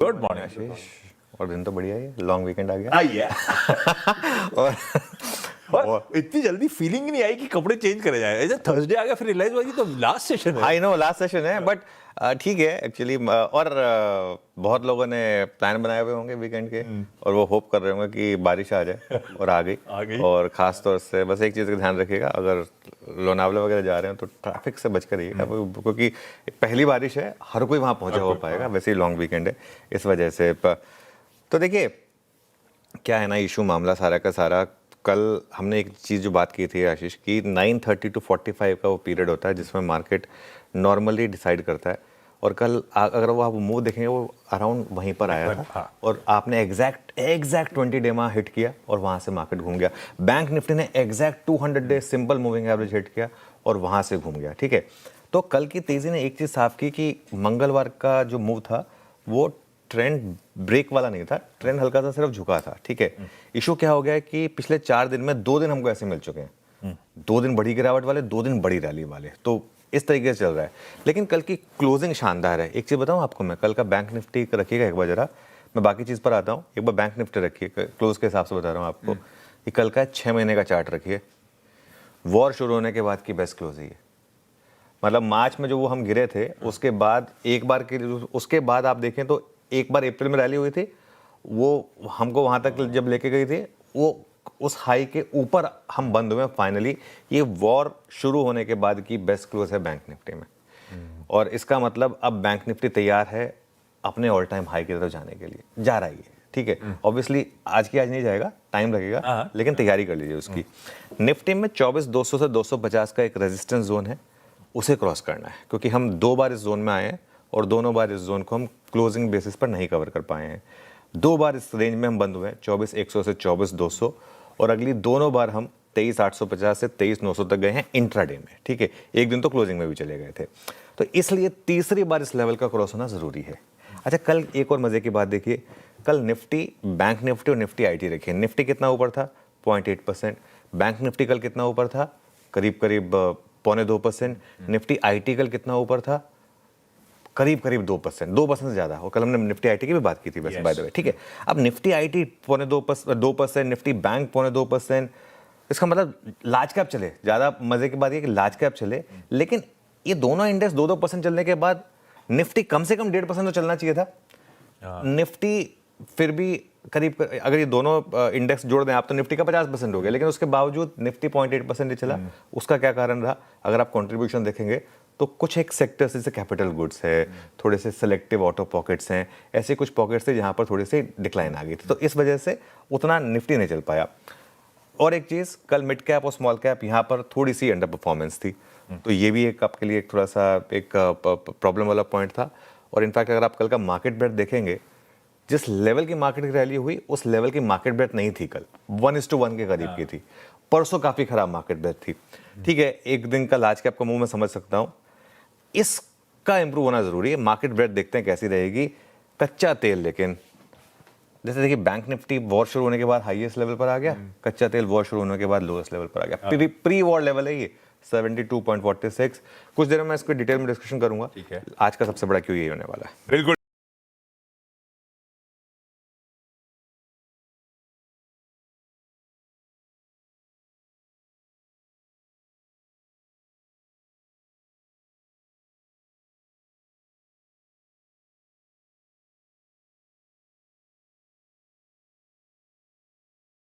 Good morning आशीष। और दिन तो बढ़िया है, लॉन्ग वीकेंड आ गया। और इतनी जल्दी फीलिंग ही नहीं आई कि कपड़े चेंज करे जाए। ऐसे थर्सडे आ गया फिर रियलाइज हुआ कि तो लास्ट सेशन है। आई नो लास्ट सेशन है, बट ठीक है एक्चुअली। और बहुत लोगों ने प्लान बनाए हुए होंगे वीकेंड के, और वो होप कर रहे होंगे कि बारिश आ जाए, और आ गई। और खास तौर से बस एक चीज़ का ध्यान रखिएगा, अगर लोनावला वगैरह जा रहे हैं तो ट्रैफिक से बच कर रहिएगा, क्योंकि पहली बारिश है, हर कोई वहाँ पहुँचा हो पाएगा। वैसे ही लॉन्ग वीकेंड है, इस वजह से तो देखिए क्या है ना इशू, मामला सारा का सारा। कल हमने एक चीज़ जो बात की थी आशीष की, 9:30 to 45 का वो पीरियड होता है जिसमें मार्केट नॉर्मली डिसाइड करता है। और कल अगर वो आप मूव देखेंगे, वो अराउंड वहीं पर आया था, और आपने एग्जैक्ट 20 डे हिट किया, और वहाँ से मार्केट घूम गया। बैंक निफ्टी ने exact 200 day simple moving average hit किया, और वहाँ से घूम गया। ठीक है, तो कल की तेज़ी ने एक चीज़ साफ की कि मंगलवार का जो मूव था वो ट्रेंड ब्रेक वाला नहीं था, ट्रेंड हल्का सा सिर्फ झुका था। ठीक है, इशू क्या हो गया है कि पिछले 4 दिन में 2 दिन हमको ऐसे मिल चुके हैं, 2 दिन बड़ी गिरावट वाले, 2 दिन बड़ी रैली वाले, तो इस तरीके से चल रहा है। लेकिन कल की क्लोजिंग शानदार है। एक चीज़ बताऊं आपको मैं, कल का बैंक निफ्टी रखिएगा एक बार जरा, मैं बाकी चीज़ पर आता हूँ। एक बार बैंक निफ्टी रखिए, क्लोज के हिसाब से बता रहा हूँ आपको कि कल का 6 महीने का चार्ट रखिए। वॉर शुरू होने के बाद की बेस्ट क्लोज है, मतलब मार्च में जो वो हम गिरे थे, उसके बाद एक बार के, उसके बाद आप देखें तो एक बार अप्रैल में रैली हुई थी, वो हमको वहाँ तक जब लेके गई थी, वो उस हाई के ऊपर हम बंद हुए फाइनली। ये वॉर शुरू होने के बाद की बेस्ट क्लोज है बैंक निफ्टी में, और इसका मतलब अब बैंक निफ्टी तैयार है अपने ऑल टाइम हाई की तरफ जाने के लिए, जा रहा है। ठीक है, ऑब्वियसली आज नहीं जाएगा, टाइम लगेगा, लेकिन तैयारी कर लीजिए उसकी। निफ्टी में 24,200 से 250 का एक रेजिस्टेंस जोन है, उसे क्रॉस करना है, क्योंकि हम 2 बार इस जोन में आए हैं, और दोनों बार इस जोन को हम क्लोजिंग बेसिस पर नहीं कवर कर पाए हैं। 2 बार इस रेंज में हम बंद हुए हैं, 24,100 से 24,200, और अगली दोनों बार हम 23,850 से 23,900 तक गए हैं इंट्राडे में। ठीक है, एक दिन तो क्लोजिंग में भी चले गए थे, तो इसलिए तीसरी बार इस लेवल का क्रॉस होना ज़रूरी है। अच्छा, कल एक और मज़े की बात देखिए, कल निफ्टी, बैंक निफ्टी और निफ्टी आईटी रखिए। निफ्टी कितना ऊपर था? 0.8%। बैंक निफ्टी कल कितना ऊपर था? करीब 0.25%। निफ्टी आईटी कल कितना ऊपर था? करीब 2% से ज़्यादा। और कल हमने निफ्टी आईटी की भी बात की थी वैसे, बाय द वे। ठीक है, अब निफ्टी आईटी 2%, निफ्टी बैंक 2.5%। इसका मतलब लार्ज कैप चले, ज़्यादा मज़े की बात ये कि लार्ज कैप चले, लेकिन ये दोनों इंडेक्स 2% चलने के बाद निफ्टी कम से कम 1.5% तो चलना चाहिए था। निफ्टी फिर भी करीब, अगर ये दोनों इंडेक्स जोड़ दें आप, तो निफ्टी का 50% हो गया, लेकिन उसके बावजूद निफ्टी 0.8% चला। उसका क्या कारण रहा? अगर आप कंट्रीब्यूशन देखेंगे तो कुछ एक सेक्टर्स जैसे कैपिटल गुड्स है, थोड़े से सिलेक्टिव ऑटो पॉकेट्स हैं, ऐसे कुछ पॉकेट्स थे जहां पर थोड़ी सी डिक्लाइन आ गई थी, तो इस वजह से उतना निफ्टी नहीं चल पाया। और एक चीज़, कल मिड कैप और स्मॉल कैप यहाँ पर थोड़ी सी अंडर परफॉर्मेंस थी, तो ये भी एक आपके लिए एक थोड़ा सा एक प्रॉब्लम वाला पॉइंट था। और इनफैक्ट अगर आप कल का मार्केट ब्रेथ देखेंगे, जिस लेवल की मार्केट की रैली हुई, उस लेवल की मार्केट ब्रेथ नहीं थी कल, 1:1 के करीब की थी। परसों काफ़ी खराब मार्केट ब्रेथ थी। ठीक है, एक दिन का लार्ज कैप का मूव मैं समझ सकता हूँ, इसका इंप्रूव होना जरूरी है। मार्केट ब्रेथ देखते हैं कैसी रहेगी। कच्चा तेल, लेकिन जैसे देखिए बैंक निफ्टी वॉर शुरू होने के बाद हाईएस्ट लेवल पर आ गया, कच्चा तेल वॉर शुरू होने के बाद लोएस्ट लेवल पर आ गया। प्री वॉर लेवल है ये 72.46। कुछ देर में मैं इसको डिटेल में डिस्कशन करूंगा। आज का सबसे बड़ा क्यों ये होने वाला है। बिल्कुल।